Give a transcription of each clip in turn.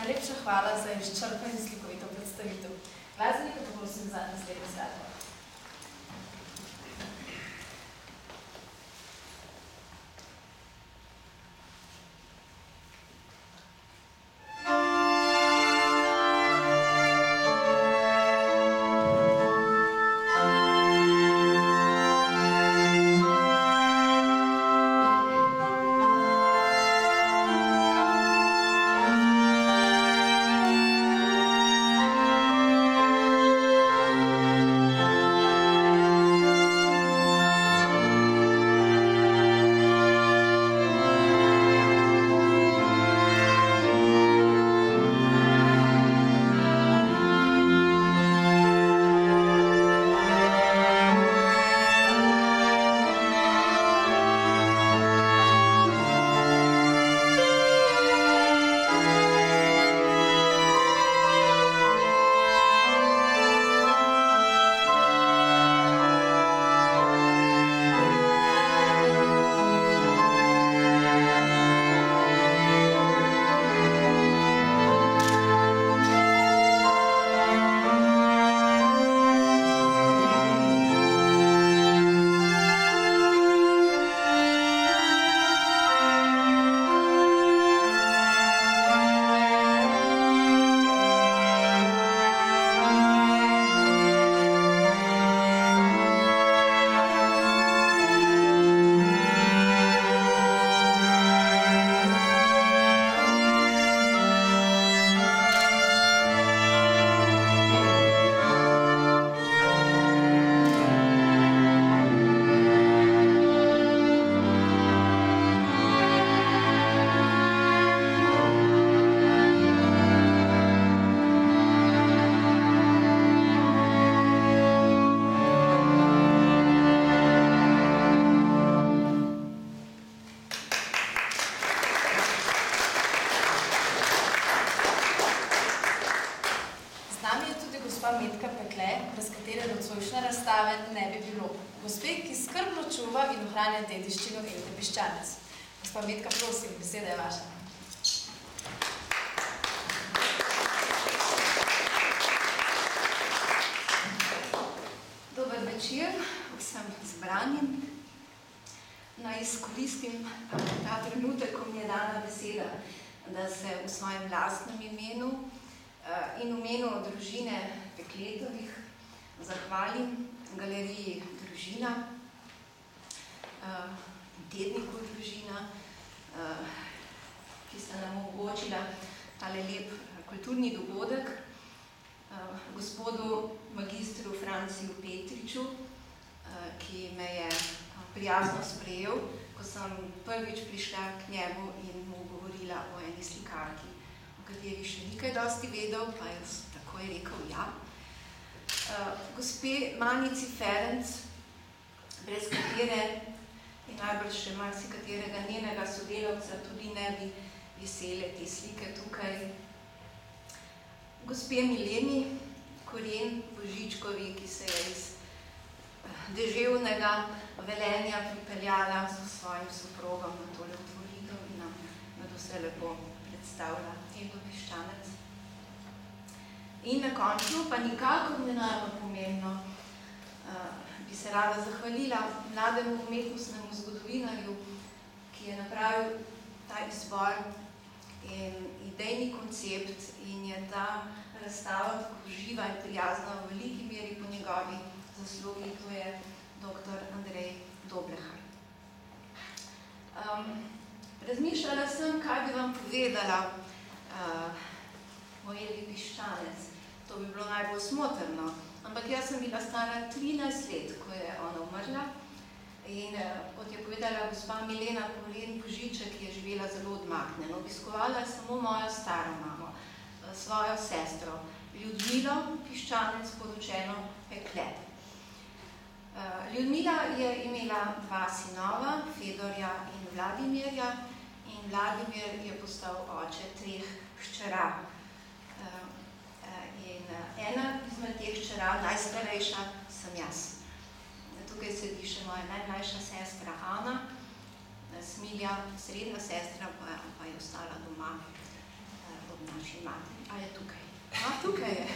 Najlepša hvala za izčrpno in slikovito predstavitev. Glasbenika pa prosim za naslednjo skladbo. Dediščino Elte Piščanec. Gospa Metka, prosim, beseda je vaša. Dober večer vsem zbranim. Naj izkoristim ta trenutek, ko mi je dana beseda, da se v svojem lastnem imenu in imenu družine Pekletovih zahvalim galeriji Družina, tedniku Družina, ki sta nam omogočila tale lep kulturni dogodek, gospodu magistru Franciju Petriču, ki me je prijazno sprejel, ko sem prvič prišla k njemu in mu govorila o eni slikarki, o kateri še ni kaj dosti vedel, pa je takoj rekel ja. Gospe Manici Ferenc, brez katere in najbolj še marsikaterega njenega sodelavca tudi ne bi visele te slike tukaj. Gospe Mileni Koren Božičkovi, ki se je iz deževnega Velenja pripeljala s svojim soprogom na tole otvoritev in nam vse lepo predstavlja Eto Piščanec. In na koncu, pa nikakor ne najbolj pomembno, bi se rada zahvalila mlademu umetnostnemu zgodovinarju, ki je napravil ta izbor in idejni koncept in je ta razstava tako živa in prijazna v veliki meri po njegovi zaslugi, to je dr. Andrej Doblehar. Razmišljala sem, kaj bi vam povedala o Eti Piščanec. To bi bilo najbolj smotrno. Ampak jaz sem bila stara 13 let, ko je ona umrla. In kot je povedala gospa Milena Koren Božiček, ki je živela zelo odmaknjeno. Obiskovala je samo mojo staro mamo, svojo sestro, Ljudmilo Piščanec, poročeno Pekle. Ljudmila je imela dva sinova, Fedorja in Vladimirja, in Vladimir je postal oče 3 hčera. In ena izmed teh hčera, najstarejša, sem jaz. Tukaj sedi še moja najmlajša sestra Ana, Smilja, srednja sestra pa je ostala doma ob naši imate? A je tukaj? Tukaj je.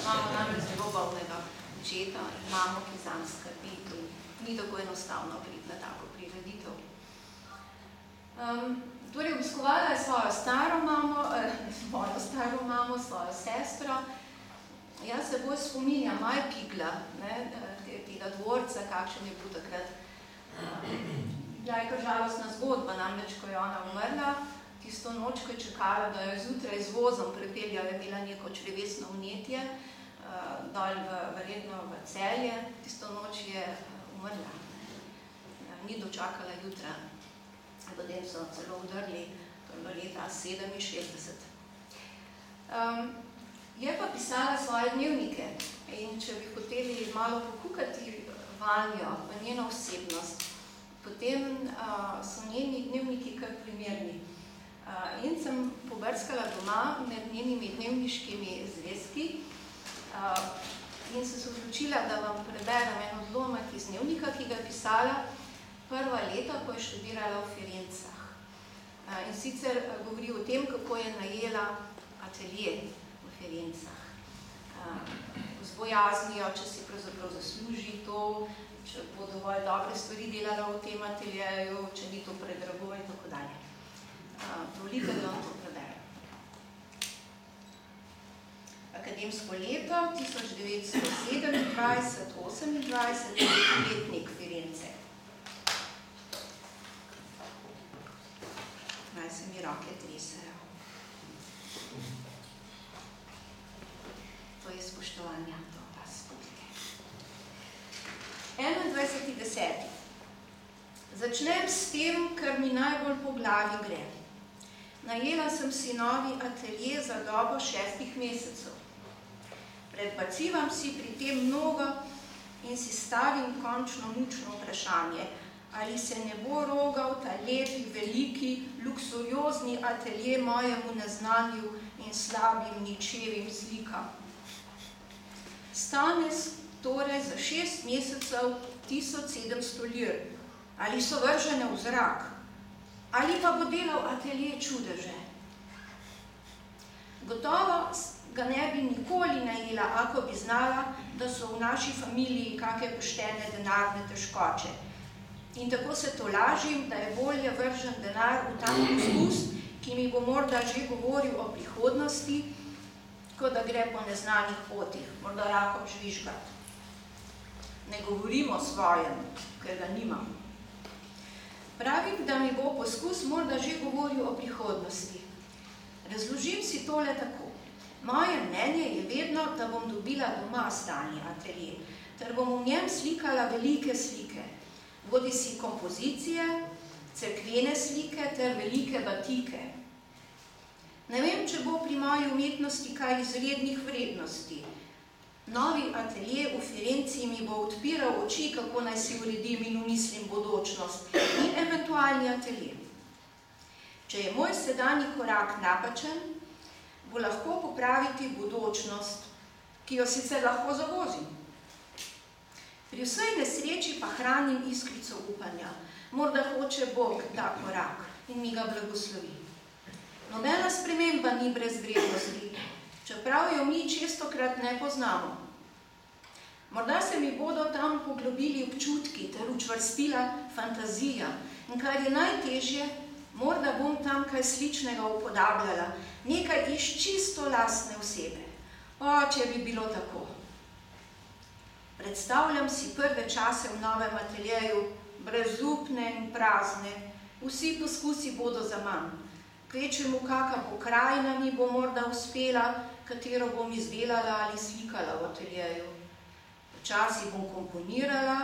Imamo namreč zelo bolnega očeta, mamo, ki zanj skrbi, to ni tako enostavno priti na tako prireditev. Torej, obiskovala je svojo staro mamo, svojo sestro. Jaz se bolj spominjam Majpigla, tega dvorca, kakšen je bil takrat. Bila je kar žalostna zgodba, namreč, ko je ona umrla, tisto noč, ko je čakala, da jo zjutraj z vozom prepeljajo, je imela neko črevesno vnetje, dol verjetno v Celje, tisto noč je umrla. Ni dočakala jutra, potem so celo udrli, to je bilo leta 67. Je pa pisala svoje dnevnike in če bi hoteli malo pokukati vanjo, v njeno osebnost, potem so njeni dnevniki kar primerni. In sem pobrskala doma med njenimi dnevniškimi zvezki in sem se odločila, da vam preberem en odlomek iz dnevnika, ki ga je pisala prva leta, ko je študirala v Firencah. In sicer govori o tem, kako je najela atelje v Firencah. Z bojaznijo, če si pravzaprav zasluži to, če bo dovolj dobre stvari delala v tem ateljeju, če ni to predrago in tako dalje. Dovolite, da vam to preberem. Akademsko leto 1927-28, letnik Firence. Naj se mi roke tresajo. To je spoštovanja do vas publike. 21.10. Začnem s tem, kar mi najbolj po glavi gre. Najela sem si novi atelje za dobo 6 mesecev. Predbacivam si pri tem mnogo in si stavim končno mučno vprašanje, ali se ne bo rogal ta lepi, veliki, luksuriozni atelje mojemu neznanju in slabim ničevim slikam. Stane torej za 6 mesecev 1700 lir. Ali so vržene v zrak, ali pa bo delal atelje čudeže. Gotovo ga ne bi nikoli najela, ako bi znala, da so v naši familiji kake poštene denarne težkoče. In tako se tolažim, da je bolje vržen denar v tak poskus, ki mi bo morda že govoril o prihodnosti, kot da gre po neznanih potih, morda rakom žvižgat. Ne govorim o svojem, ker ga nimam. Pravim, da mi bo poskus morda že govoril o prihodnosti. Razložim si tole tako. Moje mnenje je vedno, da bom dobila doma stalni atelje, ter bom v njem slikala velike slike, bodisi kompozicije, cerkvene slike ter velike batike. Ne vem, če bo pri moji umetnosti kaj izrednih vrednosti. Novi atelje v Firenci mi bo odpiral oči, kako naj si uredim in umislim bodočnost in eventualni atelje. Če je moj sedanji korak napačen, bo lahko popraviti bodočnost, ki jo sicer lahko zavozim. Pri vsej nesreči pa hranim iskrico upanja. Morda hoče Bog ta korak in mi ga blagoslovi. Nobena sprememba ni brez vrednosti, čeprav jo mi čestokrat ne poznamo. Morda se mi bodo tam poglobili občutki ter učvrstila fantazija in kar je najtežje, morda bom tam kaj sličnega upodabljala, nekaj iz čisto lastne osebe. O, če bi bilo tako. Predstavljam si prve čase v novem ateljeju, brezupne in prazne, vsi poskusi bodo za manj. Kvečemu kaka pokrajina mi bo morda uspela, katero bom izdelala ali slikala v ateljeju. Včasih bom komponirala,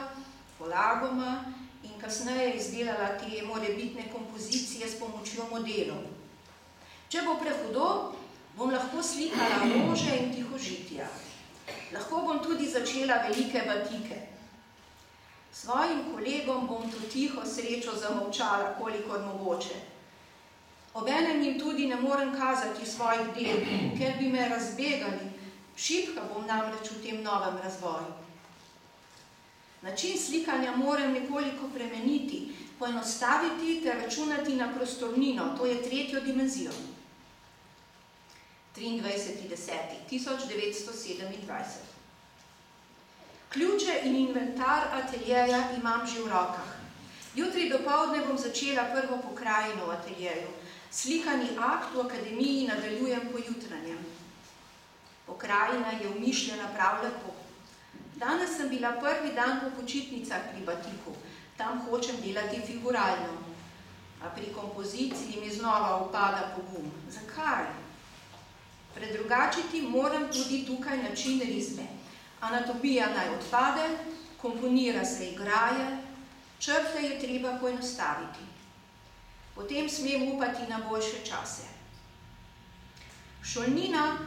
polagoma in kasneje izdelala te morebitne kompozicije s pomočjo modelov. Če bo prehudo, bom lahko slikala rože in tihožitja. Lahko bom tudi začela velike batike. Svojim kolegom bom to tiho srečo zamolčala, kolikor mogoče. Obenem jim tudi ne morem kazati svojih del, ker bi me razbegali. Šibka bom namreč v tem novem razvoju. Način slikanja moram nekoliko premeniti, poenostaviti ter računati na prostornino, to je tretjo dimenzijo. 23.10.1927. Ključe in inventar ateljeja imam že v rokah. Jutri dopoldne bom začela prvo pokrajino v ateljeju. Slikani akt v akademiji nadaljujem po jutranjem. Pokrajina je umišljena prav lepo. Danes sem bila prvi dan po počitnicah pri batiku. Tam hočem delati figuralno. A pri kompoziciji mi znova upada pogum. Zakaj? Predrugačiti moram tudi tukaj način risbe. Anatomija naj odpade, komponira se igraje, črte je treba poenostaviti. Potem smem upati na boljše čase. Šolnina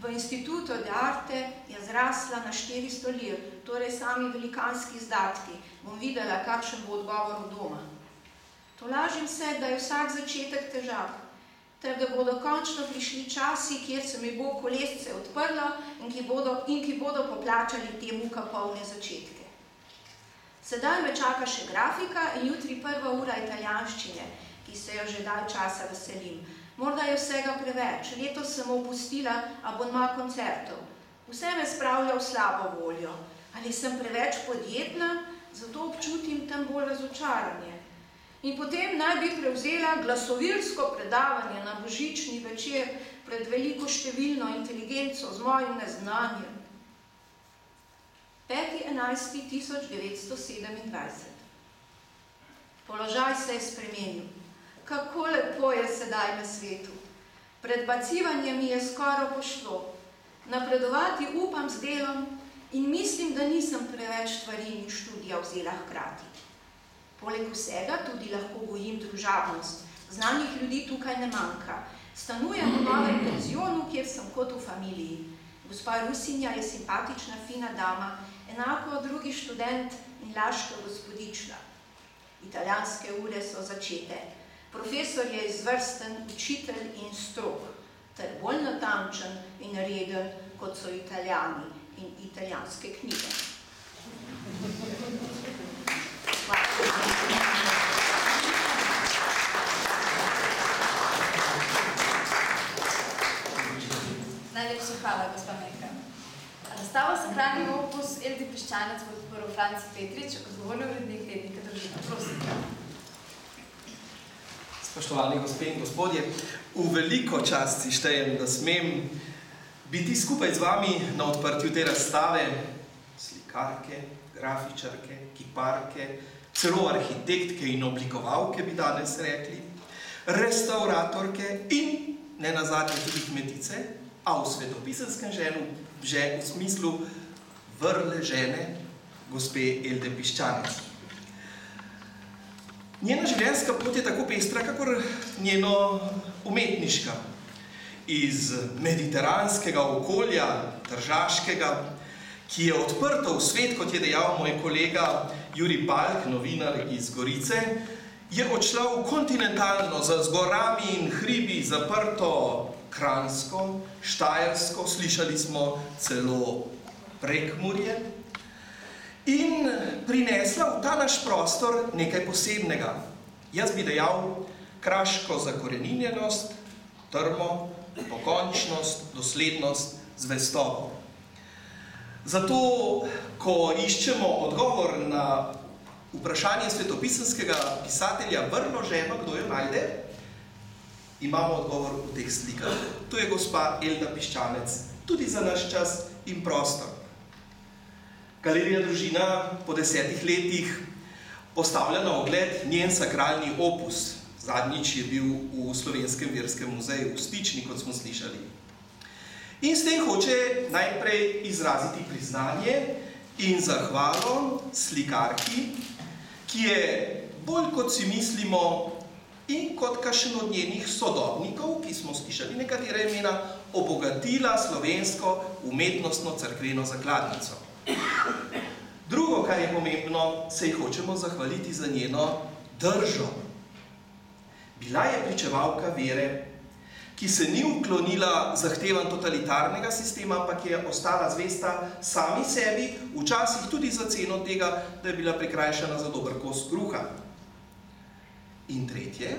v Instituto de Arte je zrasla na 400 lir, torej sami velikanski izdatki. Bom videla, kakšen bo odgovor od doma. Tolažim se, da je vsak začetek težak, ter da bodo končno prišli časi, kjer se mi bo kolesce odprlo in ki bodo poplačali te muka polne začetke. Sedaj me čaka še grafika in jutri prva ura italijanščine, ki se jo že dalj časa veselim. Morda je vsega preveč, letos sem opustila abonma koncertov. Vse me spravlja v slabo voljo. Ali sem preveč podjetna, zato občutim tam bolj razočaranje. In potem naj bi prevzela glasovilsko predavanje na božični večer pred veliko številno inteligenco z mojim neznanjem. 5.11.1927. Položaj se je spremenil. Kako lepo je sedaj na svetu. Pred bacivanjem mi je skoraj pošlo. Napredovati upam z delom in mislim, da nisem preveč stvari in študija vzela hkrati. Poleg vsega tudi lahko gojim družabnost. Znanih ljudi tukaj ne manjka. Stanujem v novem penzionu, kjer sem kot v familiji. Gospa Rusinja je simpatična, fina dama, enako drugi študent in laška gospodična. Italijanske ure so začete. Profesor je izvrsten, učitelj in strog, ter bolj natančen in reden, kot so Italijani in italijanske knjige. Najlepša hvala, gospa Meka. Razstavo se hrani opus Elde Piščanec v podporu Franci Petrič, odgovorni urednik tednika Družina. Prosim. Spoštovani gospe in gospodje, v veliko čast si štejem, da smem biti skupaj z vami na odprtju te razstave slikarke, grafičarke, kiparke, celo arhitektke in oblikovalke, bi danes rekli, restauratorke in ne nazadnje tudi kmetice, a v svetopisenskem že v smislu vrle žene gospe Elde Piščanec. Njena življenjska pot je tako pestra, kakor njeno umetniška. Iz mediteranskega okolja, tržaškega, ki je odprto v svet, kot je dejal moj kolega Jurij Balk, novinar iz Gorice, je odšla v kontinentalno, z gorami in hribi zaprto Kranjsko, Štajersko, slišali smo celo Prekmurje, in prinesla v ta naš prostor nekaj posebnega. Jaz bi dejal kraško zakoreninjenost, trmo, pokončnost, doslednost, zvestobo. Zato, ko iščemo odgovor na vprašanje svetopisenskega pisatelja vrlo ženo, kdo jo najde, imamo odgovor v teh slikah. To je gospa Elda Piščanec, tudi za naš čas in prostor. Galerija Družina po 10 letih postavlja na ogled njen sakralni opus. Zadnjič je bil v Slovenskem verskem muzeju v Stični, kot smo slišali. In s tem hoče najprej izraziti priznanje in zahvalo slikarki, ki je bolj kot si mislimo in kot kakšen od njenih sodobnikov, ki smo slišali nekatera imena, obogatila slovensko umetnostno cerkveno zakladnico. Drugo, kar je pomembno, se ji hočemo zahvaliti za njeno držo. Bila je pričevalka vere, ki se ni uklonila zahtevam totalitarnega sistema, ampak je ostala zvesta sami sebi, včasih tudi za ceno tega, da je bila prikrajšana za dober kos kruha. In tretje,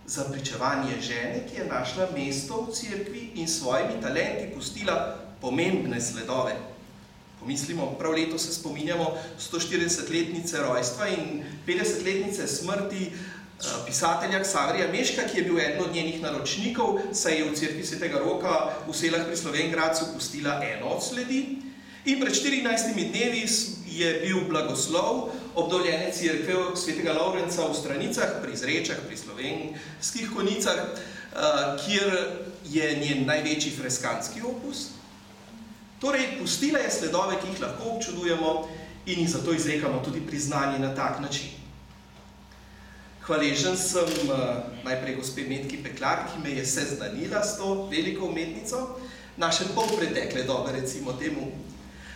za pričevanje žene, ki je našla mesto v cerkvi in s svojimi talenti pustila pomembne sledove. Pomislimo, prav leto se spominjamo 140-letnice rojstva in 50-letnice smrti pisatelja Ksaverija Meška, ki je bil eden od njenih naročnikov, saj je v cerkvi Svetega Roka v Selah pri Slovenj Gradcu pustila eno od sledi. In pred 14 dnevi je bil blagoslov obnovljene cerkve Svetega Lovrenca v Stranicah, pri Zrečah, pri Slovenskih Konjicah, kjer je njen največji freskanski opus. Torej, pustila je sledove, ki jih lahko občudujemo in jih zato izrekamo tudi priznanje na tak način. Hvaležen sem najprej gospe Metki Peklar, ki me je seznanila s to veliko umetnico, naše polpretekle dobe, recimo temu.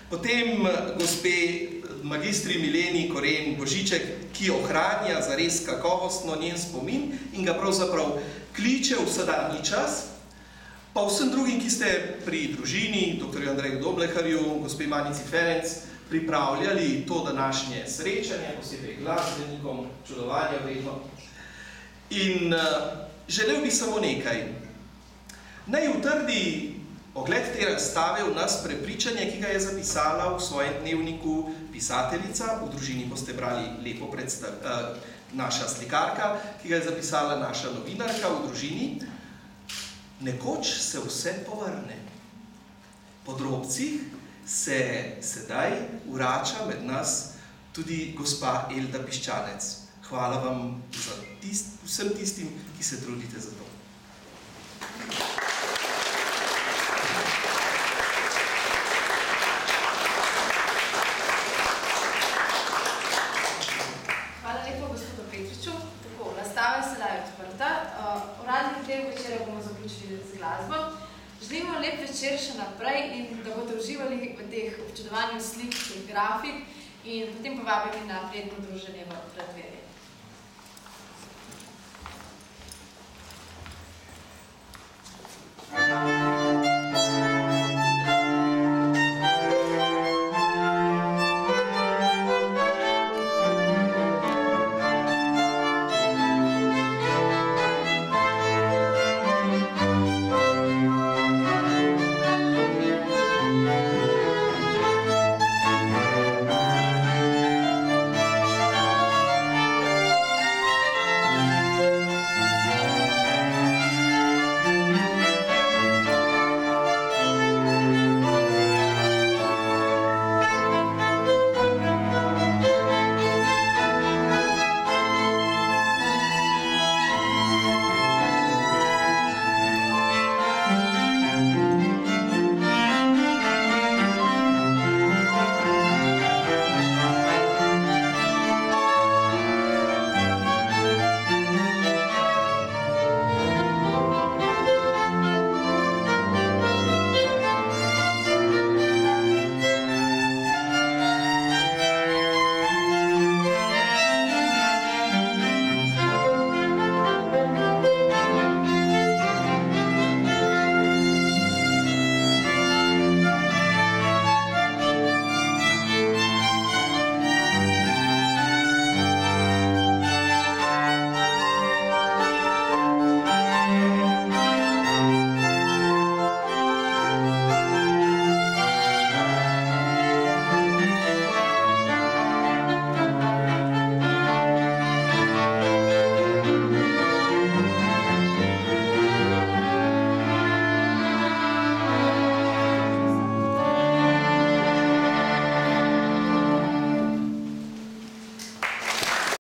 Potem gospe magistri Mileni Koren Božiček, ki ohranja zares kakovostno njen spomin in ga pravzaprav kliče v sedanji čas, pa vsem drugim, ki ste pri družini, dr. Andreju Dobleharju, gospe Manici Ferenc, pripravljali to današnje srečanje, posebej glasbenikom, čudovanja vredno. In želel bi samo nekaj. Naj utrdi ogled te razstave v nas prepričanje, ki ga je zapisala v svojem dnevniku pisateljica, v družini boste brali lepo naša slikarka, ki ga je zapisala naša novinarka v družini. Nekoč se vse povrne. Po drobcih se sedaj vrača med nas tudi gospa Elda Piščanec. Hvala vam za vsem tistim, ki se trudite za to. Hvala lepo gospodu Petriču. Tako, razstava je sedaj odprta. Uradni del večera bomo zaključili z glasbo. Želimo lep večer še naprej in da boste uživali v teh občudovanju slik, grafik in potem povabili na prijetno druženje v Preddverje.